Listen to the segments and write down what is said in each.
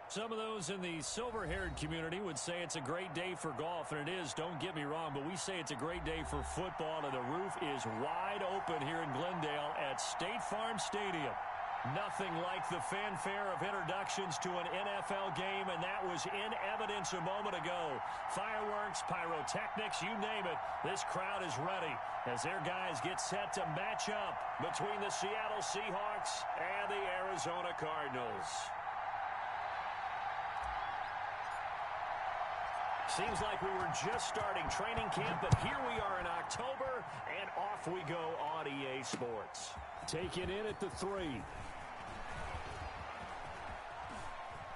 Some of those in the silver-haired community would say it's a great day for golf, and it is, don't get me wrong, but we say it's a great day for football, and the roof is wide open here in Glendale at State Farm Stadium. Nothing like the fanfare of introductions to an NFL game, and that was in evidence a moment ago. Fireworks, pyrotechnics, you name it, this crowd is ready as their guys get set to match up between the Seattle Seahawks and the Arizona Cardinals. Seems like we were just starting training camp, but here we are in October, and off we go on EA Sports. Take it in at the 3.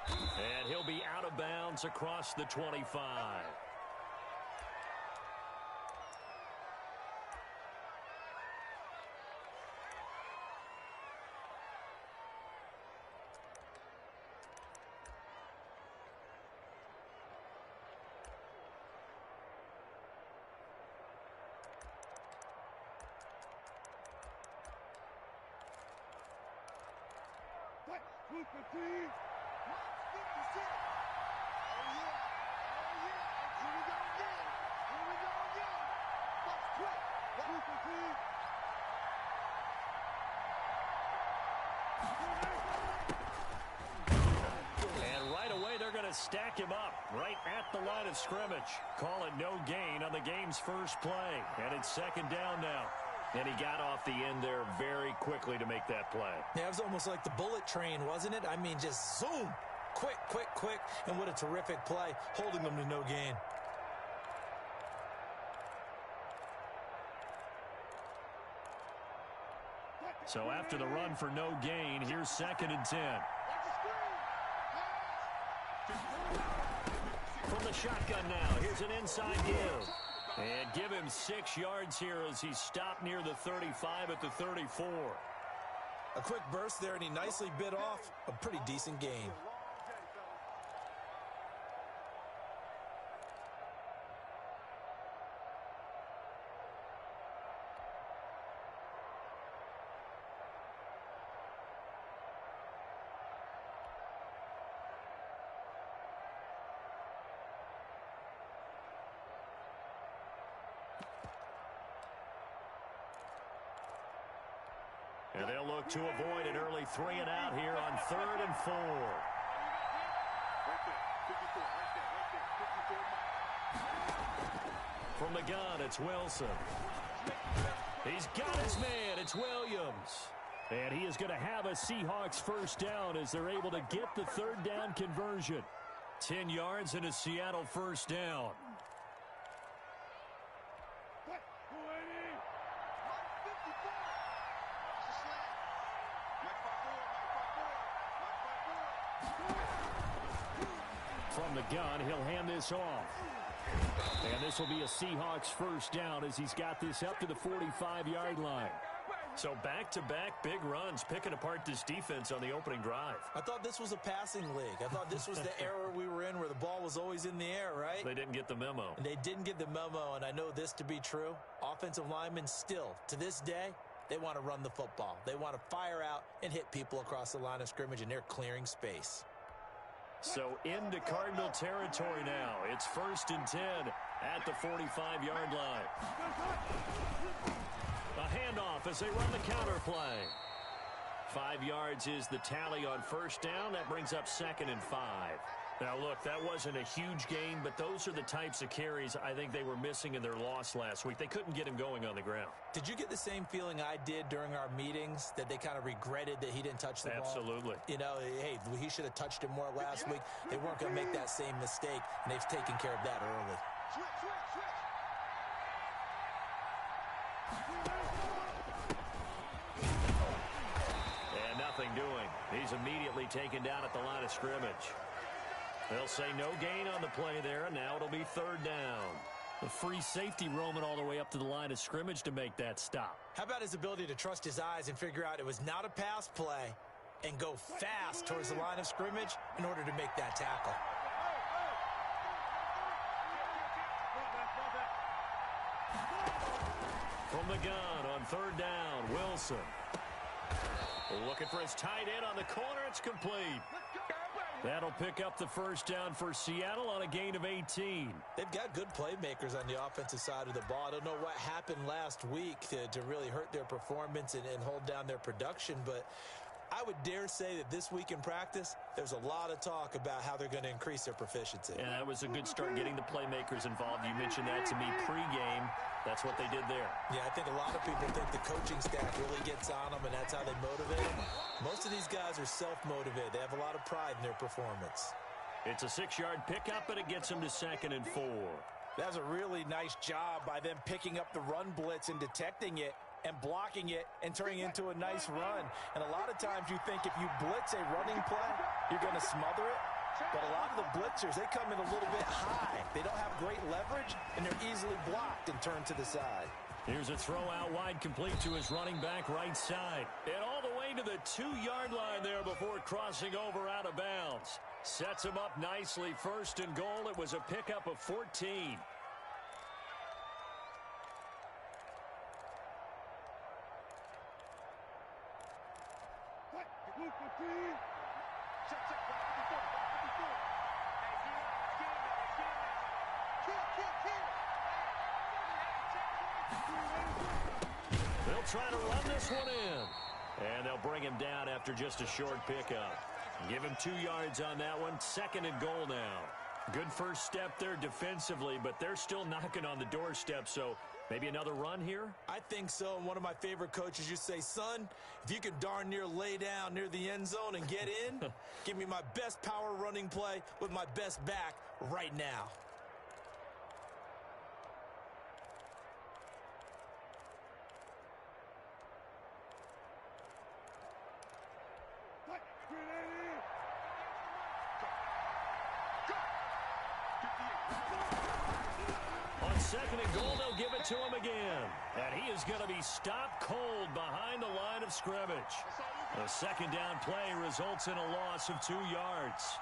And he'll be out of bounds across the 25. And right away, they're going to stack him up right at the line of scrimmage. Call it no gain on the game's first play. And it's second down now. And he got off the end there very quickly to make that play. Yeah, it was almost like the bullet train, wasn't it? I mean, just zoom. Quick, quick, quick. And what a terrific play, holding them to no gain. So after the run for no gain, here's second and 10. From the shotgun now, here's an inside give. And give him 6 yards here as he stopped near the 35 at the 34. A quick burst there, and he nicely bit off a pretty decent gain. And they'll look to avoid an early 3 and out here on 3rd and 4. From the gun, it's Wilson. He's got his man. It's Williams. And he is going to have a Seahawks first down as they're able to get the 3rd down conversion. 10 yards and a Seattle first down. From the gun, he'll hand this off. And this will be a Seahawks first down as he's got this up to the 45-yard line. So back-to-back big runs, picking apart this defense on the opening drive. I thought this was a passing league. I thought this was the era we were in where the ball was always in the air, right? They didn't get the memo. And they didn't get the memo, and I know this to be true. Offensive linemen still, to this day, they want to run the football. They want to fire out and hit people across the line of scrimmage, and they're clearing space. So into Cardinal territory now. It's 1st and 10 at the 45-yard line. A handoff as they run the counter play. 5 yards is the tally on first down. That brings up 2nd and 5. Now, look, that wasn't a huge gain, but those are the types of carries I think they were missing in their loss last week. They couldn't get him going on the ground. Did you get the same feeling I did during our meetings, that they kind of regretted that he didn't touch the ball? Absolutely. You know, hey, he should have touched it more last week. They weren't going to make that same mistake, and they've taken care of that early. And nothing doing. He's immediately taken down at the line of scrimmage. They'll say no gain on the play there, and now it'll be 3rd down. The free safety roaming all the way up to the line of scrimmage to make that stop. How about his ability to trust his eyes and figure out it was not a pass play and go fast towards the line of scrimmage in order to make that tackle? From the gun on 3rd down, Wilson. Looking for his tight end on the corner. It's complete. That'll pick up the first down for Seattle on a gain of 18. They've got good playmakers on the offensive side of the ball. I don't know what happened last week to really hurt their performance and hold down their production, but I would dare say that this week in practice, there's a lot of talk about how they're going to increase their proficiency. And that was a good start getting the playmakers involved. You mentioned that to me pregame. That's what they did there. Yeah, I think a lot of people think the coaching staff really gets on them, and that's how they motivate them. Most of these guys are self-motivated. They have a lot of pride in their performance. It's a 6-yard pickup, and it gets them to 2nd and 4. That's a really nice job by them picking up the run blitz and detecting it and blocking it and turning it into a nice run. And a lot of times you think if you blitz a running play, you're going to smother it. But a lot of the blitzers, they come in a little bit high. They don't have great leverage, and they're easily blocked and turned to the side. Here's a throw out wide, complete to his running back right side. And all the way to the 2-yard line there before crossing over out of bounds. Sets him up nicely. 1st and goal. It was a pickup of 14. They'll try to run this one in. And they'll bring him down after just a short pickup. Give him 2 yards on that one. 2nd and goal now. Good first step there defensively, but they're still knocking on the doorstep, so maybe another run here? I think so. And one of my favorite coaches used to say, son, if you can darn near lay down near the end zone and get in, give me my best power running play with my best back right now. On 2nd and goal, they'll give it to him again. And he is going to be stopped cold behind the line of scrimmage. A 2nd down play results in a loss of 2 yards.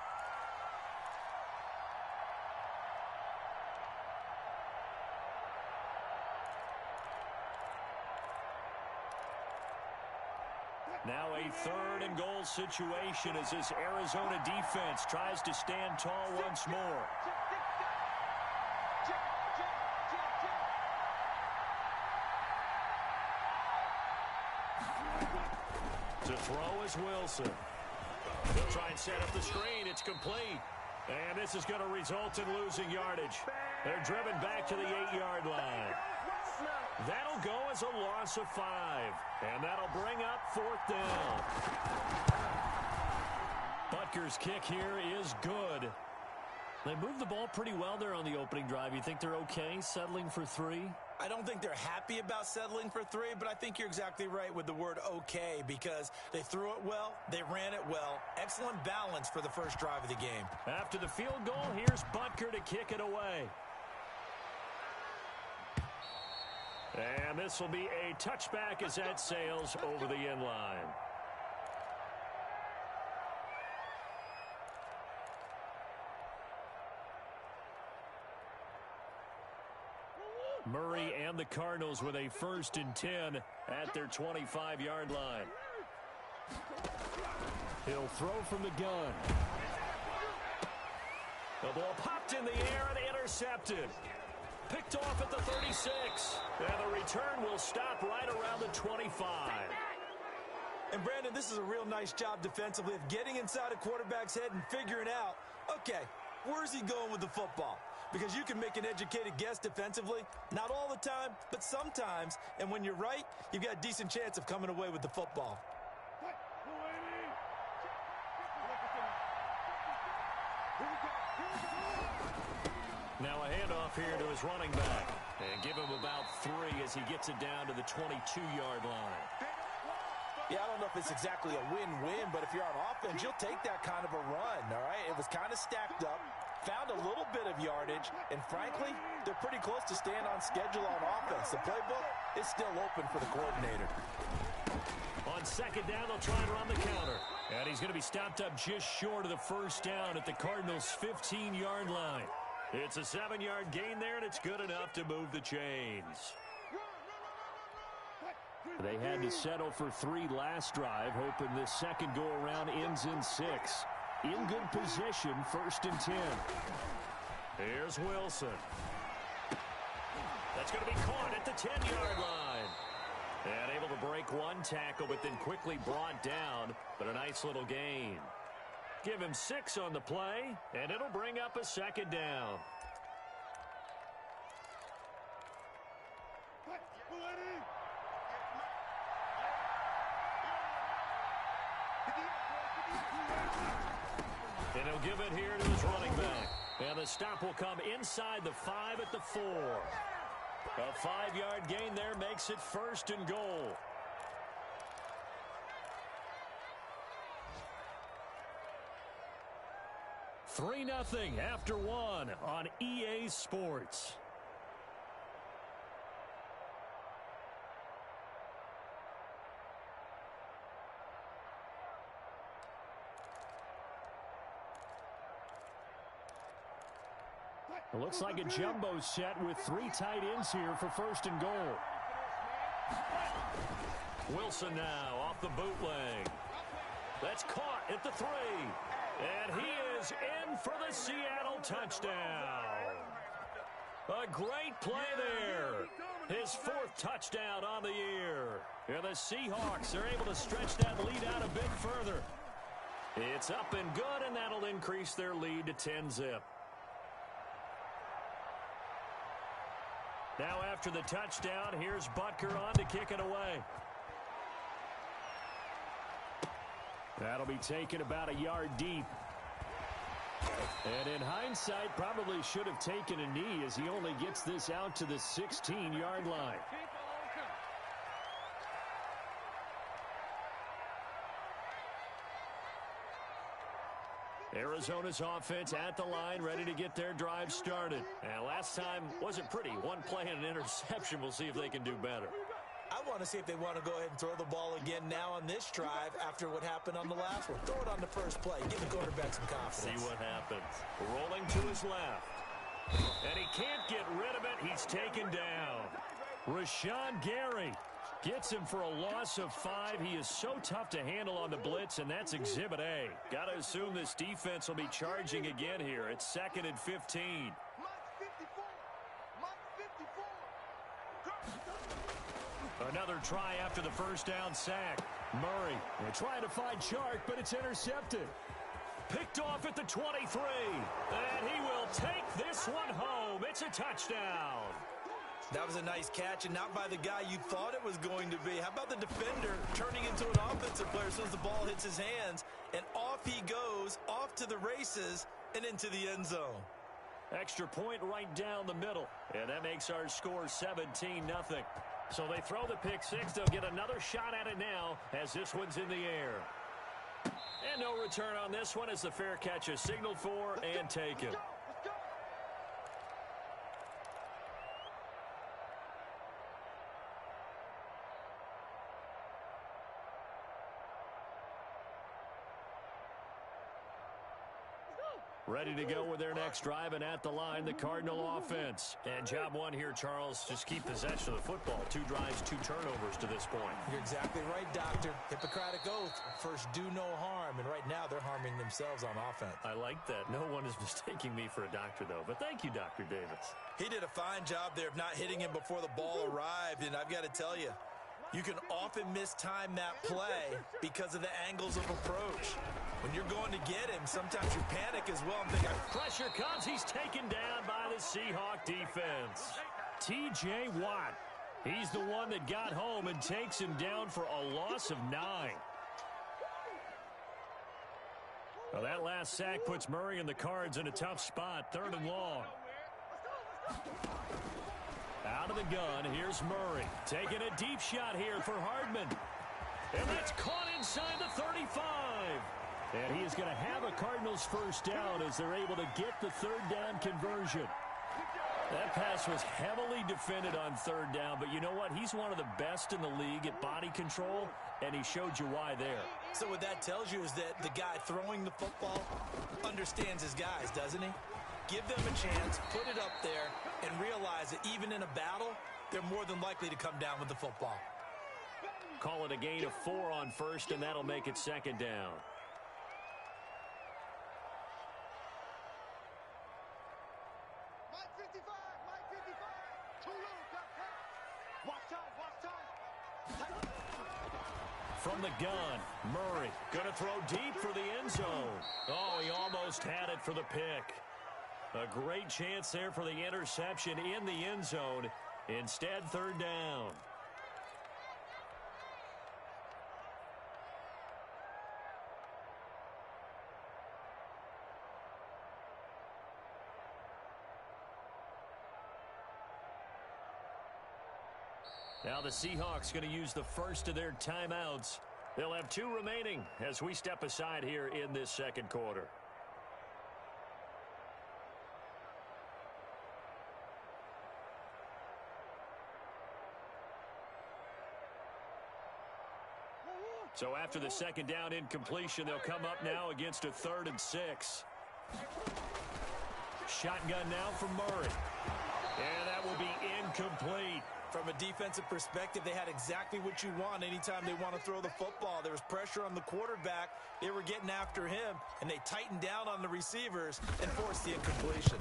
Now a 3rd and goal situation as this Arizona defense tries to stand tall once more. To throw is Wilson. They'll try and set up the screen. It's complete. And this is going to result in losing yardage. They're driven back to the 8-yard line. That'll go as a loss of 5. And that'll bring up 4th down. Butker's kick here is good. They moved the ball pretty well there on the opening drive. You think they're okay settling for 3? I don't think they're happy about settling for 3, but I think you're exactly right with the word okay because they threw it well, they ran it well. Excellent balance for the first drive of the game. After the field goal, here's Butker to kick it away. And this will be a touchback as that sails over the end line. Murray and the Cardinals with a 1st and 10 at their 25-yard line. He'll throw from the gun. The ball popped in the air and intercepted. Picked off at the 36. And the return will stop right around the 25. And Brandon, this is a real nice job defensively of getting inside a quarterback's head and figuring out, okay, where's he going with the football? Because you can make an educated guess defensively, not all the time, but sometimes. And when you're right, you've got a decent chance of coming away with the football. Now a handoff here to his running back. And give him about 3 as he gets it down to the 22-yard line. Yeah, I don't know if it's exactly a win-win, but if you're on offense, you'll take that kind of a run, all right? It was kind of stacked up, found a little bit of yardage, and frankly, they're pretty close to staying on schedule on offense. The playbook is still open for the coordinator. On 2nd down, they'll try and run the counter. And he's going to be stopped up just short of the 1st down at the Cardinals' 15-yard line. It's a 7-yard gain there, and it's good enough to move the chains. They had to settle for 3 last drive, hoping this second go-around ends in 6. in good position, 1st and 10. Here's Wilson. That's going to be caught at the 10-yard line. And able to break one tackle, but then quickly brought down. But a nice little gain. Give him 6 on the play, and it'll bring up a 2nd down. And he'll give it here to his running back. And the stop will come inside the 5 at the 4. A 5-yard gain there makes it 1st and goal. Three 0 after 1 on EA Sports. It looks like a jumbo set with 3 tight ends here for 1st and goal. Wilson now off the bootleg. That's caught at the 3. And he is in for the Seattle touchdown. A great play there. His 4th touchdown on the year. And the Seahawks are able to stretch that lead out a bit further. It's up and good, and that'll increase their lead to 10-zip. Now after the touchdown, here's Butker on to kick it away. That'll be taken about a yard deep. And in hindsight, probably should have taken a knee as he only gets this out to the 16-yard line. Arizona's offense at the line, ready to get their drive started. And last time wasn't pretty. One play and an interception. We'll see if they can do better. I want to see if they want to go ahead and throw the ball again now on this drive after what happened on the last one. Throw it on the first play. Give the quarterback some confidence. See what happens. Rolling to his left. And he can't get rid of it. He's taken down. Rashawn Gary gets him for a loss of 5. He is so tough to handle on the blitz, and that's Exhibit A. Got to assume this defense will be charging again here. It's 2nd and 15. Another try after the first down sack. Murray trying to find Chark, but it's intercepted. Picked off at the 23. And he will take this one home. It's a touchdown. That was a nice catch, and not by the guy you thought it was going to be. How about the defender turning into an offensive player as soon as the ball hits his hands, and off he goes, off to the races, and into the end zone. Extra point right down the middle, and that makes our score 17-0. So they throw the pick 6. They'll get another shot at it now as this one's in the air. And no return on this one as the fair catch is signaled for and taken. Ready to go with their next drive, and at the line, the Cardinal offense. And job one here, Charles, just keep possession of the football. 2 drives, 2 turnovers to this point. You're exactly right, Doctor. Hippocratic oath. First, do no harm. And right now, they're harming themselves on offense. I like that. No one is mistaking me for a doctor, though. But thank you, Dr. Davis. He did a fine job there of not hitting him before the ball arrived. And I've got to tell you, you can often mistime that play because of the angles of approach. When you're going to get him, sometimes you panic as well. I'm thinking, pressure comes. He's taken down by the Seahawk defense. T.J. Watt. He's the one that got home and takes him down for a loss of 9. Well, that last sack puts Murray and the Cards in a tough spot. 3rd and long. Out of the gun, here's Murray. Taking a deep shot here for Hardman. And that's caught inside the 35. And he is going to have a Cardinals first down as they're able to get the 3rd down conversion. That pass was heavily defended on 3rd down, but you know what? He's one of the best in the league at body control, and he showed you why there. So what that tells you is that the guy throwing the football understands his guys, doesn't he? Give them a chance, put it up there, and realize that even in a battle, they're more than likely to come down with the football. Call it a gain of 4 on 1st, and that'll make it 2nd down. From the gun, Murray going to throw deep for the end zone. Oh, he almost had it for the pick. A great chance there for the interception in the end zone. Instead, third down. Now the Seahawks going to use the first of their timeouts. They'll have 2 remaining as we step aside here in this second quarter. So after the second down incompletion, they'll come up now against a 3rd and 6. Shotgun now from Murray. And that will be incomplete. From a defensive perspective, they had exactly what you want anytime they want to throw the football. There was pressure on the quarterback. They were getting after him, and they tightened down on the receivers and forced the incompletion.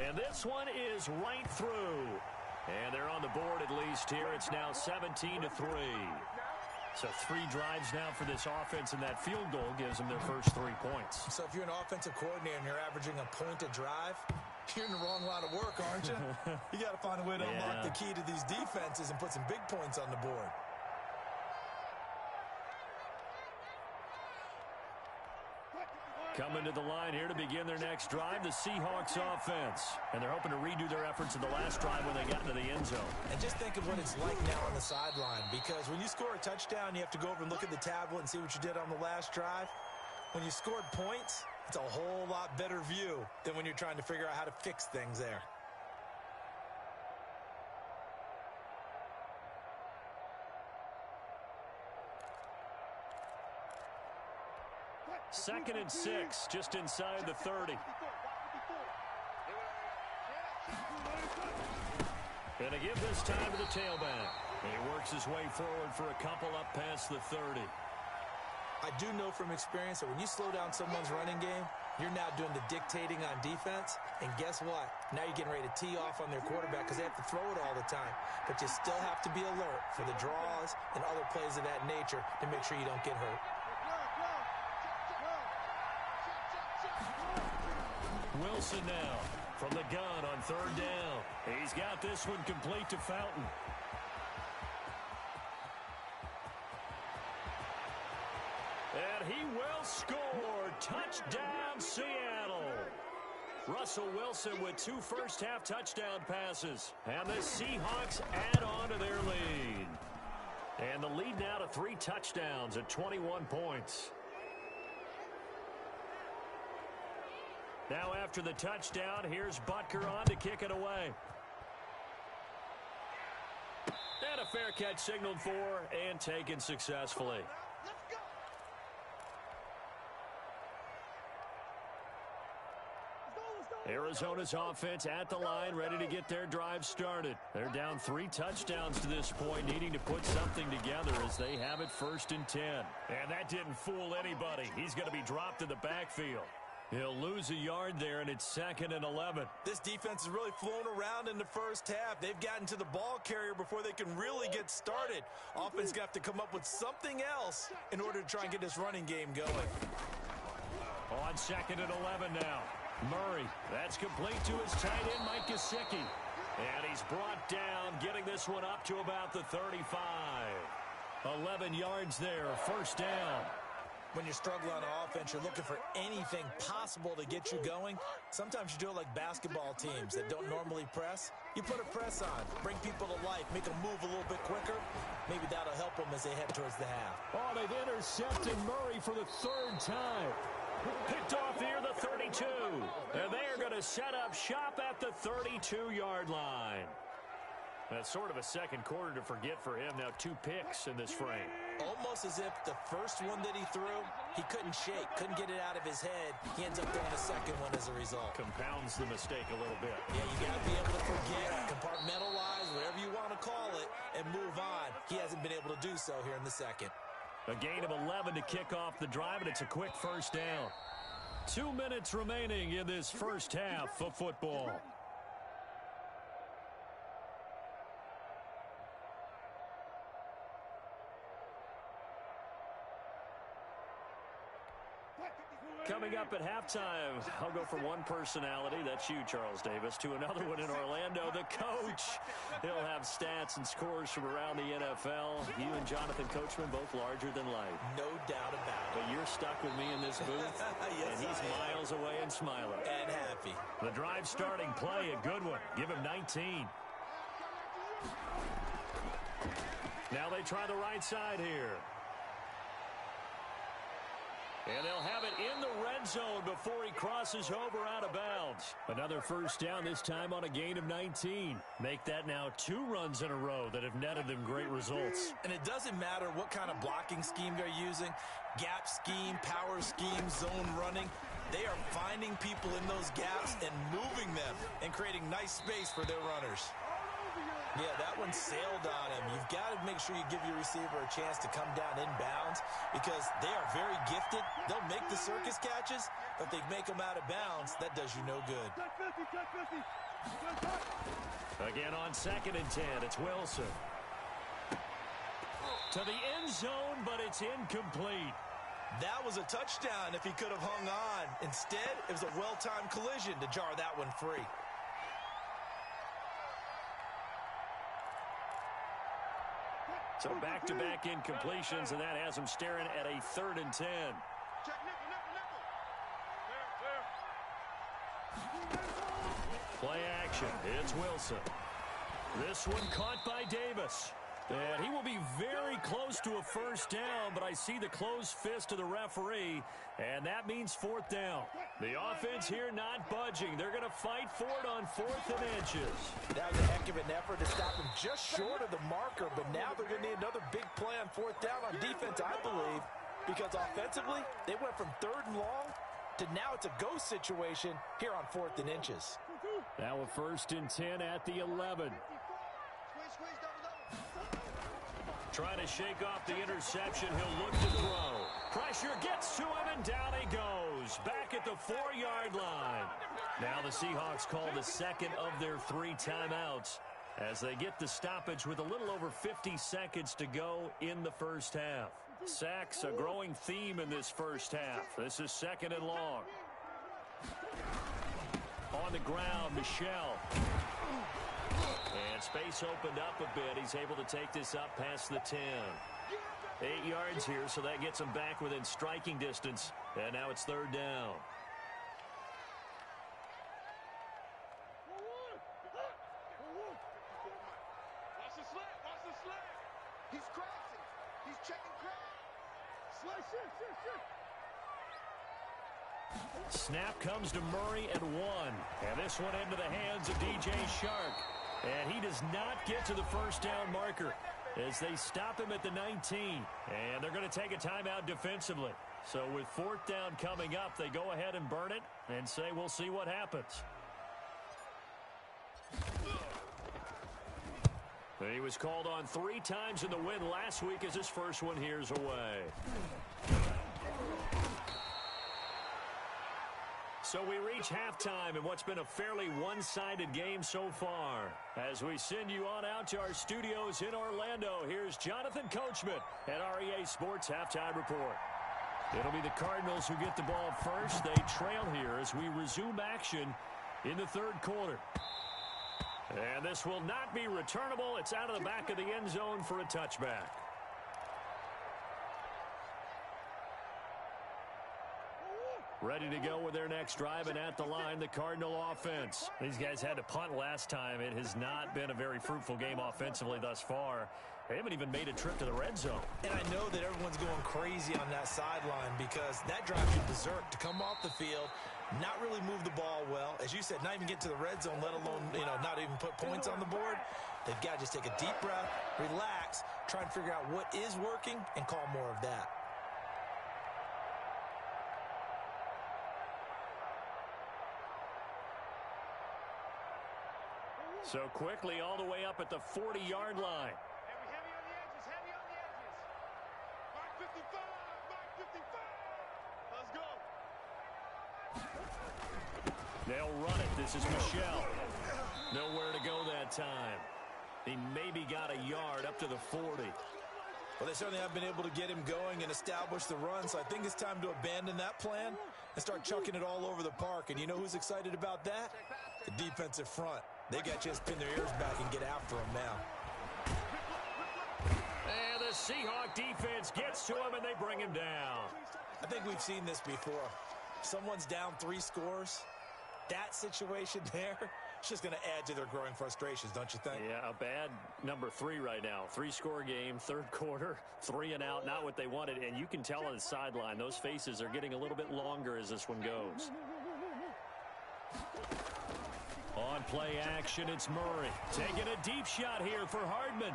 And this one is right through. And they're on the board at least here. It's now 17-3. So 3 drives now for this offense, and that field goal gives them their first 3 points. So if you're an offensive coordinator and you're averaging a point a drive, you're in the wrong line of work, aren't you? You got to find a way to unlock the key to these defenses and put some big points on the board. Coming to the line here to begin their next drive, the Seahawks offense. And they're hoping to redo their efforts in the last drive when they got into the end zone. And just think of what it's like now on the sideline, because when you score a touchdown, you have to go over and look at the tablet and see what you did on the last drive. When you scored points, it's a whole lot better view than when you're trying to figure out how to fix things there. Second and 6, just inside the 30. And a give this time to the tailback. And he works his way forward for a couple up past the 30. I do know from experience that when you slow down someone's running game, you're now doing the dictating on defense. And guess what? Now you're getting ready to tee off on their quarterback because they have to throw it all the time. But you still have to be alert for the draws and other plays of that nature to make sure you don't get hurt. Wilson now from the gun on 3rd down. He's got this one complete to Fountain. And he will score. Touchdown, Seattle. Russell Wilson with 2 first-half touchdown passes. And the Seahawks add on to their lead. And the lead now to 3 touchdowns at 21 points. Now after the touchdown, here's Butker on to kick it away. And a fair catch signaled for and taken successfully. Arizona's offense at the line, ready to get their drive started. They're down 3 touchdowns to this point, needing to put something together as they have it 1st and 10. And that didn't fool anybody. He's going to be dropped in the backfield. He'll lose a yard there, and it's 2nd and 11. This defense has really flown around in the first half. They've gotten to the ball carrier before they can really get started. Offense going to have to come up with something else in order to try and get this running game going. On 2nd and 11 now. Murray, that's complete to his tight end, Mike Gesicki. And he's brought down, getting this one up to about the 35. 11 yards there, 1st down. When you're struggling on offense, you're looking for anything possible to get you going. Sometimes you do it like basketball teams that don't normally press. You put a press on, bring people to life, make them move a little bit quicker. Maybe that'll help them as they head towards the half. Oh, they've intercepted Murray for the 3rd time. Picked off here, the 32. And they're going to set up shop at the 32-yard line. That's sort of a second quarter to forget for him. Now 2 picks in this frame. Almost as if the first one that he threw, he couldn't shake, couldn't get it out of his head. He ends up throwing a second one as a result. Compounds the mistake a little bit. Yeah, you got to be able to forget, compartmentalize, whatever you want to call it, and move on. He hasn't been able to do so here in the second. A gain of 11 to kick off the drive, and it's a quick 1st down. 2 minutes remaining in this first half of football. Coming up at halftime, I'll go from one personality, that's you, Charles Davis, to another one in Orlando, the coach. He'll have stats and scores from around the NFL. You and Jonathan Coachman, both larger than life. No doubt about it. But you're stuck with me in this booth, yes, and he's miles away and smiling. And happy. The drive starting play, a good one. Give him 19. Now they try the right side here. And they'll have it in the red zone before he crosses over out of bounds. Another first down, this time on a gain of 19. Make that now 2 runs in a row that have netted them great results. And it doesn't matter what kind of blocking scheme they're using, gap scheme, power scheme, zone running. They are finding people in those gaps and moving them and creating nice space for their runners. Yeah, that one sailed on him. You've got to make sure you give your receiver a chance to come down inbounds because they are very gifted. They'll make the circus catches, but if they make them out of bounds, that does you no good. Again on 2nd and 10, it's Wilson. To the end zone, but it's incomplete. That was a touchdown if he could have hung on. Instead, it was a well-timed collision to jar that one free. So back-to-back incompletions, and that has him staring at a 3rd and 10. Play action. It's Wilson. This one caught by Davis. And he will be very close to a first down, but I see the closed fist of the referee, and that means 4th down. The offense here not budging. They're going to fight for it on 4th and inches. That was a heck of an effort to stop him just short of the marker, but now they're going to need another big play on 4th down on defense, I believe, because offensively, they went from 3rd and long to now it's a go situation here on 4th and inches. Now a 1st and 10 at the 11. Trying to shake off the interception. He'll look to throw. Pressure gets to him, and down he goes. Back at the 4-yard line. Now the Seahawks call the 2nd of their 3 timeouts as they get the stoppage with a little over 50 seconds to go in the first half. Sacks, a growing theme in this first half. This is 2nd and long. On the ground, Michel. And space opened up a bit. He's able to take this up past the 10. 8 yards here, so that gets him back within striking distance. And now it's 3rd down. Watch the slant. Watch the slant. He's crossing. He's checking cross. Slant, Snap comes to Murray at 1. And this one into the hands of DJ Shark. And he does not get to the first down marker as they stop him at the 19. And they're going to take a timeout defensively. So with 4th down coming up, they go ahead and burn it and say we'll see what happens. He was called on 3 times in the win last week as his first one here's away. So we reach halftime in what's been a fairly one-sided game so far. As we send you on out to our studios in Orlando, here's Jonathan Coachman at REA Sports Halftime Report. It'll be the Cardinals who get the ball first. They trail here as we resume action in the 3rd quarter. And this will not be returnable. It's out of the back of the end zone for a touchback. Ready to go with their next drive, and at the line, the Cardinal offense. These guys had to punt last time. It has not been a very fruitful game offensively thus far. They haven't even made a trip to the red zone. And I know that everyone's going crazy on that sideline because that drives you berserk to come off the field, not really move the ball well. As you said, not even get to the red zone, let alone, not even put points on the board. They've got to just take a deep breath, relax, try and figure out what is working, and call more of that. So quickly all the way up at the 40-yard line. Heavy on the edges. Heavy on the edges. Mark 55. Mark 55. Let's go. They'll run it. This is Michel. Nowhere to go that time. He maybe got a yard up to the 40. Well, they certainly have been able to get him going and establish the run, so I think it's time to abandon that plan and start chucking it all over the park. And you know who's excited about that? The defensive front. They got a chance to pin their ears back and get after him now. And the Seahawk defense gets to him, and they bring him down. I think we've seen this before. Someone's down 3 scores. That situation there, it's just going to add to their growing frustrations, don't you think? Yeah, a bad number 3 right now. 3-score game, third quarter, 3 and out, not what they wanted. And you can tell on the sideline, those faces are getting a little bit longer as this one goes. On play action, it's Murray. Taking a deep shot here for Hardman.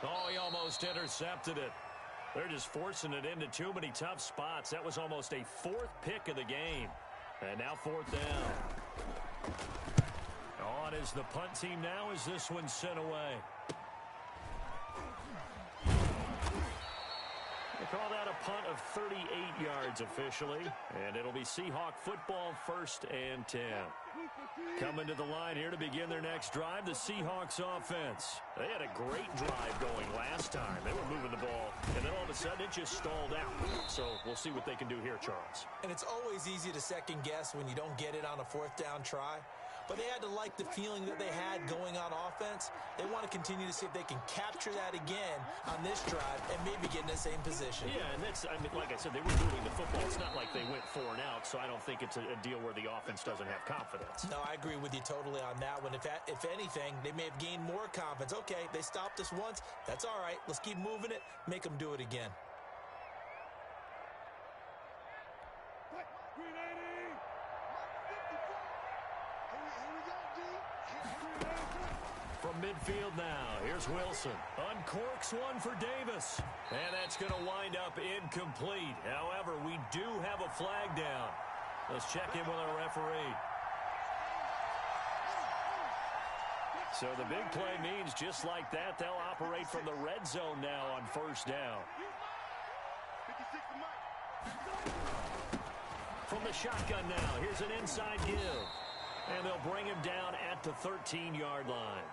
Oh, he almost intercepted it. They're just forcing it into too many tough spots. That was almost a 4th pick of the game. And now 4th down. On is the punt team now as this one's sent away. They call that a punt of 38 yards officially. And it'll be Seahawk football, 1st and 10. Coming to the line here to begin their next drive, the Seahawks offense. They had a great drive going last time. They were moving the ball, and then all of a sudden it just stalled out. So we'll see what they can do here, Charles. And it's always easy to second guess when you don't get it on a 4th down try. But they had to like the feeling that they had going on offense. They want to continue to see if they can capture that again on this drive and maybe get in the same position. Yeah, and that's, I mean, like I said, they were moving the football. It's not like they went 4 and out, so I don't think it's a deal where the offense doesn't have confidence. No, I agree with you totally on that one. If anything, they may have gained more confidence. Okay, they stopped us once. That's all right. Let's keep moving it. Make them do it again. From midfield now, here's Wilson. Uncorks one for Davis. And that's going to wind up incomplete. However, we do have a flag down. Let's check in with our referee. So the big play means just like that, they'll operate from the red zone now on 1st down. From the shotgun now, here's an inside give. And they'll bring him down at the 13-yard line.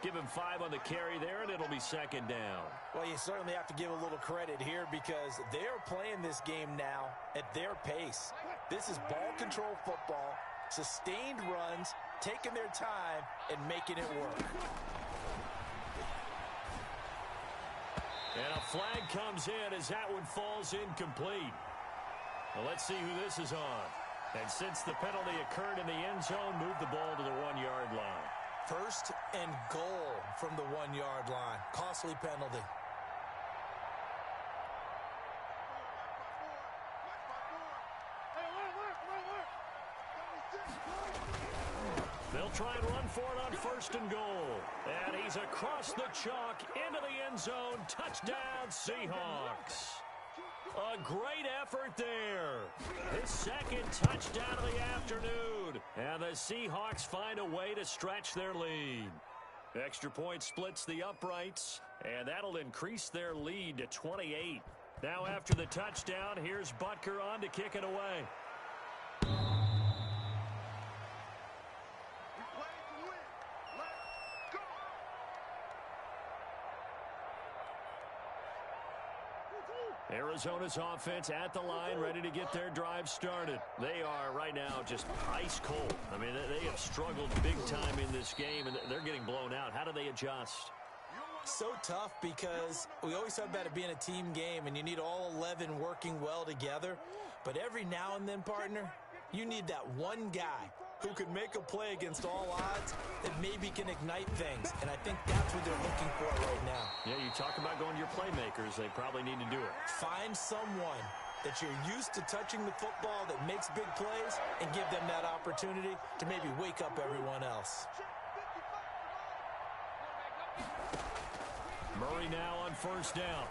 Give him 5 on the carry there, and it'll be 2nd down. Well, you certainly have to give a little credit here because they're playing this game now at their pace. This is ball control football, sustained runs, taking their time, and making it work. And a flag comes in as that one falls incomplete. Well, let's see who this is on. And since the penalty occurred in the end zone, move the ball to the 1-yard line. 1st and goal from the 1-yard line. Costly penalty. They'll try and run for it on 1st and goal. And he's across the chalk into the end zone. Touchdown, Seahawks. A great effort there. His 2nd touchdown of the afternoon. And the Seahawks find a way to stretch their lead. Extra point splits the uprights, and that'll increase their lead to 28. Now after the touchdown, here's Butker on to kick it away. Arizona's offense at the line, ready to get their drive started. They are right now just ice cold. I mean, they have struggled big time in this game, and they're getting blown out. How do they adjust? So tough because we always talk about it being a team game, and you need all 11 working well together. But every now and then, partner, you need that one guy who can make a play against all odds that maybe can ignite things. And I think that's what they're looking for right now. Yeah, you talk about going to your playmakers. They probably need to do it. Find someone that you're used to touching the football that makes big plays and give them that opportunity to maybe wake up everyone else. Murray now on 1st down.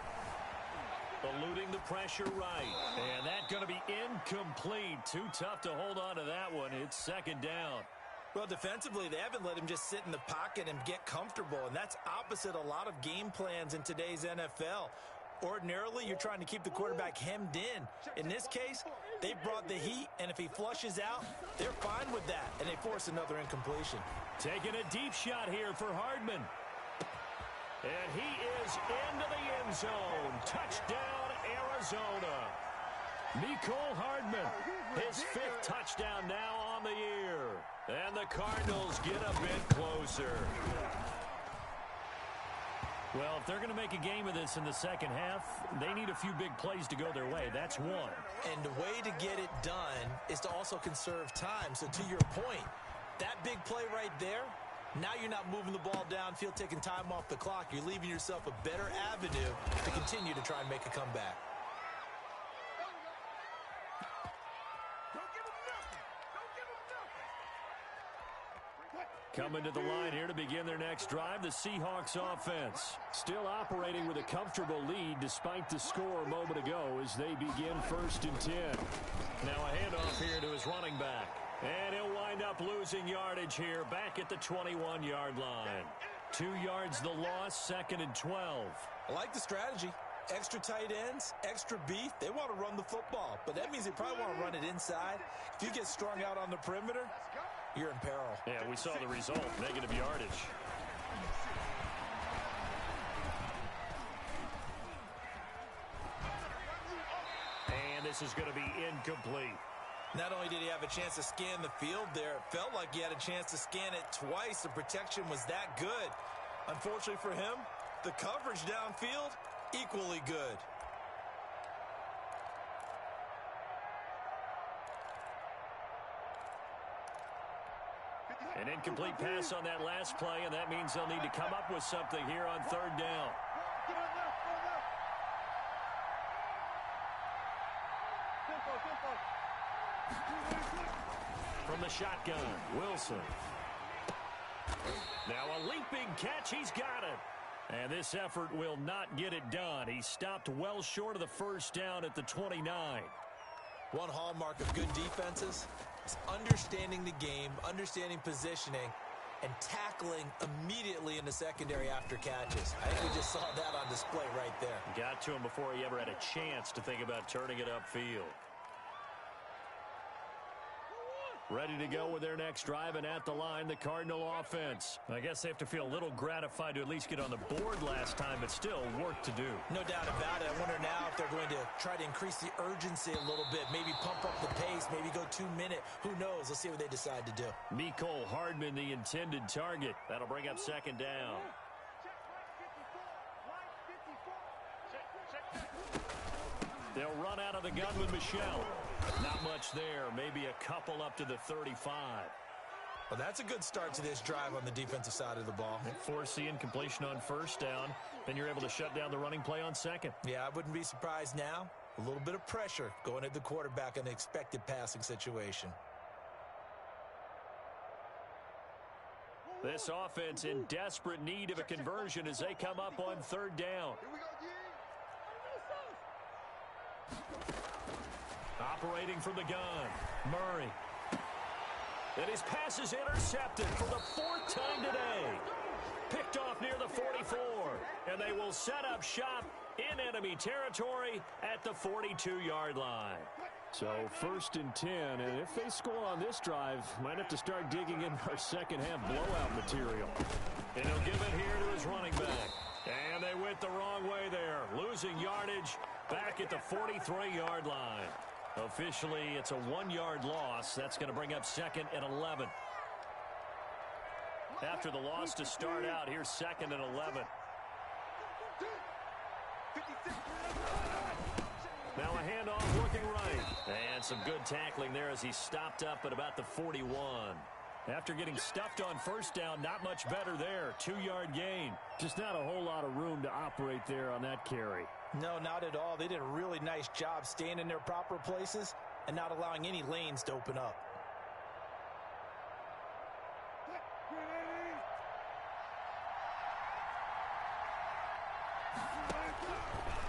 Eluding the pressure right. And that's going to be incomplete. Too tough to hold on to that one. It's 2nd down. Well, defensively, they haven't let him just sit in the pocket and get comfortable, and that's opposite a lot of game plans in today's NFL. Ordinarily, you're trying to keep the quarterback hemmed in. In this case, they brought the heat, and if he flushes out, they're fine with that, and they force another incompletion. Taking a deep shot here for Hardman. And he is into the end zone. Touchdown, Arizona. Mecole Hardman, his 5th touchdown now on the year. And the Cardinals get a bit closer. Well, if they're going to make a game of this in the second half, they need a few big plays to go their way. That's one. And the way to get it done is to also conserve time. So to your point, that big play right there, now you're not moving the ball downfield, taking time off the clock. You're leaving yourself a better avenue to continue to try and make a comeback. Coming to the line here to begin their next drive, the Seahawks offense. Still operating with a comfortable lead despite the score a moment ago as they begin 1st and 10. Now a handoff here to his running back. And he'll wind up losing yardage here back at the 21-yard line. 2 yards the loss, 2nd and 12. I like the strategy. Extra tight ends, extra beef. They want to run the football, but that means they probably want to run it inside. If you get strung out on the perimeter, you're in peril. Yeah, we saw the result, negative yardage. And this is going to be incomplete. Not only did he have a chance to scan the field there, it felt like he had a chance to scan it twice. The protection was that good. Unfortunately for him, the coverage downfield, equally good. An incomplete pass on that last play, and that means they'll need to come up with something here on 3rd down. From the shotgun, Wilson. Now a leaping catch, he's got it. And this effort will not get it done. He stopped well short of the 1st down at the 29. One hallmark of good defenses is understanding the game, understanding positioning, and tackling immediately in the secondary after catches. I think we just saw that on display right there. Got to him before he ever had a chance to think about turning it upfield. Ready to go with their next drive, and at the line, the Cardinal offense. I guess they have to feel a little gratified to at least get on the board last time, but still work to do. No doubt about it. I wonder now if they're going to try to increase the urgency a little bit, maybe pump up the pace, maybe go 2-minute. Who knows? Let's see what they decide to do. Mecole Hardman, the intended target. That'll bring up 2nd down. They'll run out of the gun with Michel. Not much there. Maybe a couple up to the 35. Well, that's a good start to this drive on the defensive side of the ball. Force the incompletion on 1st down. Then you're able to shut down the running play on 2nd. Yeah, I wouldn't be surprised now. A little bit of pressure going at the quarterback in an expected passing situation. This offense in desperate need of a conversion as they come up on 3rd down. Operating from the gun, Murray. And his pass is intercepted for the 4th time today. Picked off near the 44. And they will set up shop in enemy territory at the 42-yard line. So 1st and 10, and if they score on this drive, might have to start digging in our second half blowout material. And he'll give it here to his running back. And they went the wrong way there, losing yardage back at the 43-yard line. Officially, it's a 1-yard loss. That's going to bring up 2nd and 11. After the loss to start out, here's 2nd and 11. Now a handoff working right. And some good tackling there as he stopped up at about the 41. After getting stuffed on 1st down, not much better there. 2-yard gain. Just not a whole lot of room to operate there on that carry. No, not at all. They did a really nice job staying in their proper places and not allowing any lanes to open up.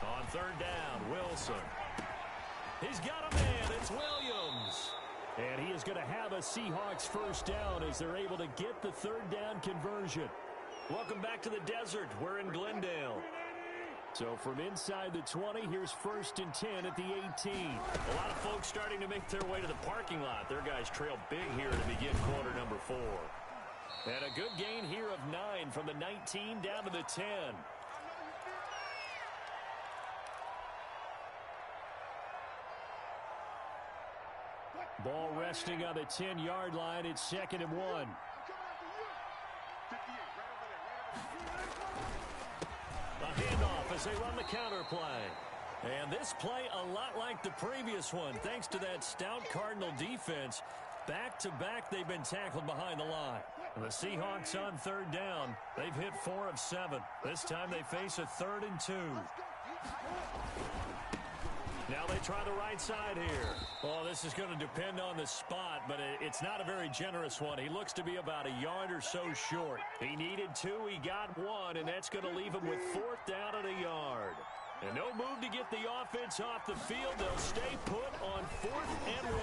On 3rd down, Wilson. He's got a man. It's Williams. And he is going to have a Seahawks 1st down as they're able to get the 3rd down conversion. Welcome back to the desert. We're in Glendale. So from inside the 20, here's 1st and 10 at the 18. A lot of folks starting to make their way to the parking lot. Their guys trail big here to begin quarter number 4. And a good gain here of 9 from the 19 down to the 10. Ball resting on the 10-yard line. It's 2nd and 1. A handoff as they run the counter play. And this play a lot like the previous one, thanks to that stout Cardinal defense. Back-to-back, they've been tackled behind the line. And the Seahawks on 3rd down. They've hit 4 of 7. This time they face a 3rd and 2. Now they try the right side here. Well, this is going to depend on the spot, but it's not a very generous one. He looks to be about a yard or so short. He needed 2, he got 1, and that's going to leave him with 4th down at a yard. And no move to get the offense off the field. They'll stay put on 4th and 1.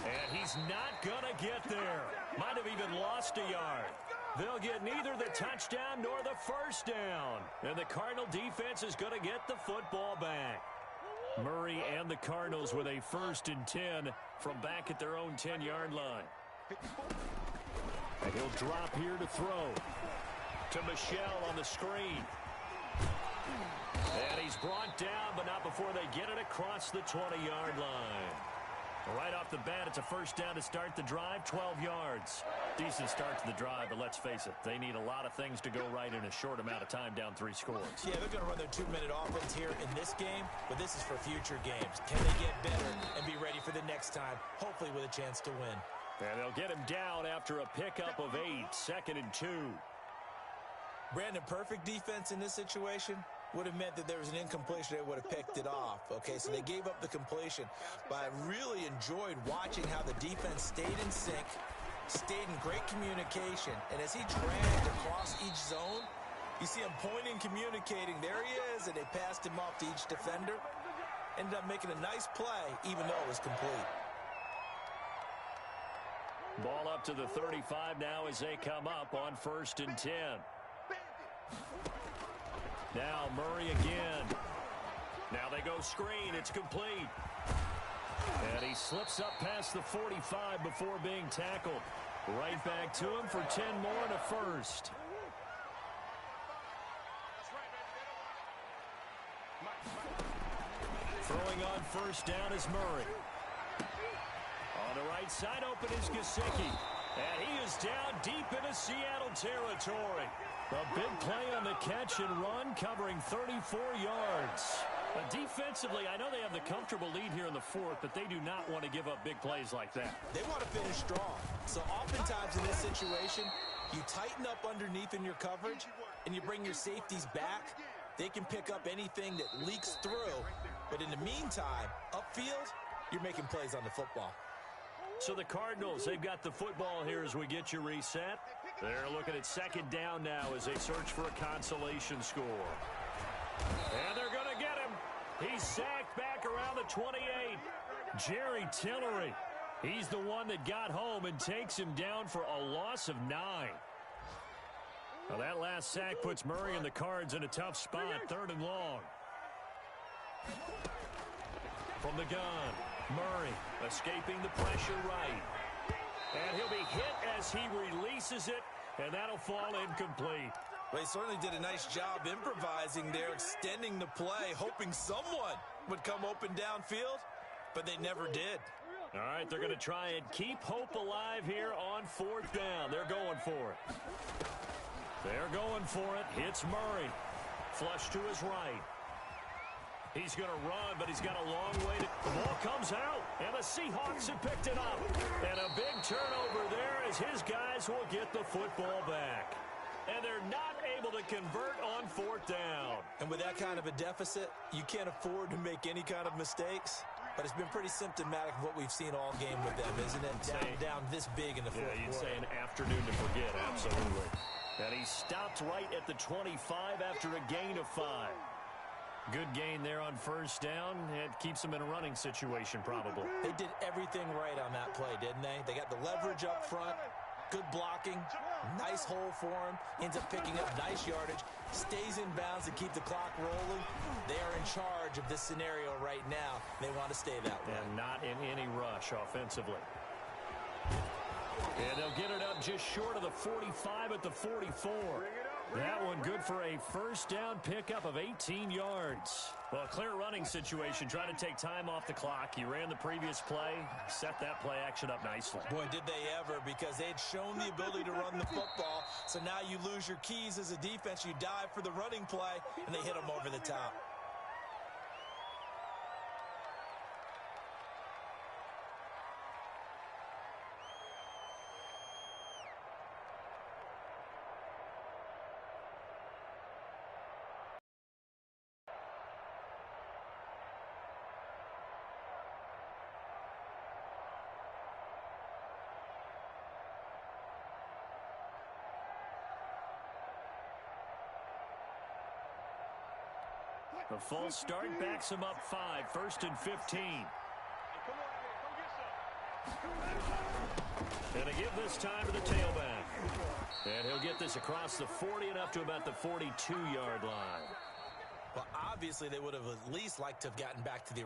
And he's not going to get there. Might have even lost a yard. They'll get neither the touchdown nor the 1st down. And the Cardinal defense is going to get the football back. Murray and the Cardinals with a 1st and 10 from back at their own 10-yard line. And he'll drop here to throw. To Michel on the screen. And he's brought down, but not before they get it across the 20-yard line. Right off the bat, it's a 1st down to start the drive, 12 yards. Decent start to the drive, but let's face it, they need a lot of things to go right in a short amount of time down 3 scores. Yeah, they're going to run their 2-minute offense here in this game, but this is for future games. Can they get better and be ready for the next time, hopefully with a chance to win? And they'll get him down after a pickup of 8, 2nd and 2. Brandon, perfect defense in this situation would have meant that there was an incompletion. They would have picked it off. Okay, so they gave up the completion. But I really enjoyed watching how the defense stayed in sync, stayed in great communication. And as he dragged across each zone, you see him pointing, communicating. There he is, and they passed him off to each defender. Ended up making a nice play, even though it was complete. Ball up to the 35 now as they come up on 1st and 10. Now Murray again. Now they go screen. It's complete. And he slips up past the 45 before being tackled. Right back to him for 10 more and a 1st. Throwing on 1st down is Murray. On the right side open is Gesicki. And he is down deep into Seattle territory. A big play on the catch and run, covering 34 yards. But defensively, I know they have the comfortable lead here in the 4th, but they do not want to give up big plays like that. They want to finish strong. So oftentimes in this situation, you tighten up underneath in your coverage, and you bring your safeties back. They can pick up anything that leaks through. But in the meantime, upfield, you're making plays on the football. So the Cardinals, they've got the football here as we get you reset. They're looking at 2nd down now as they search for a consolation score. And they're going to get him. He's sacked back around the 28. Jerry Tillery. He's the one that got home and takes him down for a loss of 9. Now that last sack puts Murray and the Cards in a tough spot, 3rd and long. From the gun, Murray escaping the pressure right. And he'll be hit as he releases it, and that'll fall incomplete. Well, he certainly did a nice job improvising there, extending the play, hoping someone would come open downfield, but they never did. All right, they're going to try and keep hope alive here on 4th down. They're going for it. They're going for it. Hits Murray. Flush to his right. He's going to run, but he's got a long way to... The ball comes out, and the Seahawks have picked it up. And a big turnover there as his guys will get the football back. And they're not able to convert on 4th down. And with that kind of a deficit, you can't afford to make any kind of mistakes. But it's been pretty symptomatic of what we've seen all game with them, isn't it? Down this big in the 4th quarter. Yeah, you'd say an afternoon to forget, absolutely. And he stopped right at the 25 after a gain of 5. Good gain there on 1st down. It keeps them in a running situation, probably. They did everything right on that play, didn't they? They got the leverage up front, good blocking, nice hole for him, ends up picking up nice yardage, stays in bounds to keep the clock rolling. They are in charge of this scenario right now. They want to stay that way. And not in any rush offensively. And they'll get it up just short of the 45 at the 44. That one good for a first down pickup of 18 yards. Well, a clear running situation, trying to take time off the clock. He ran the previous play, set that play action up nicely. Boy, did they ever, because they had shown the ability to run the football. So now you lose your keys as a defense. You dive for the running play, and they hit them over the top. The false start backs him up 5, 1st and 15. And they give this time to the tailback. And he'll get this across the 40 and up to about the 42-yard line. Well, obviously they would have at least liked to have gotten back to the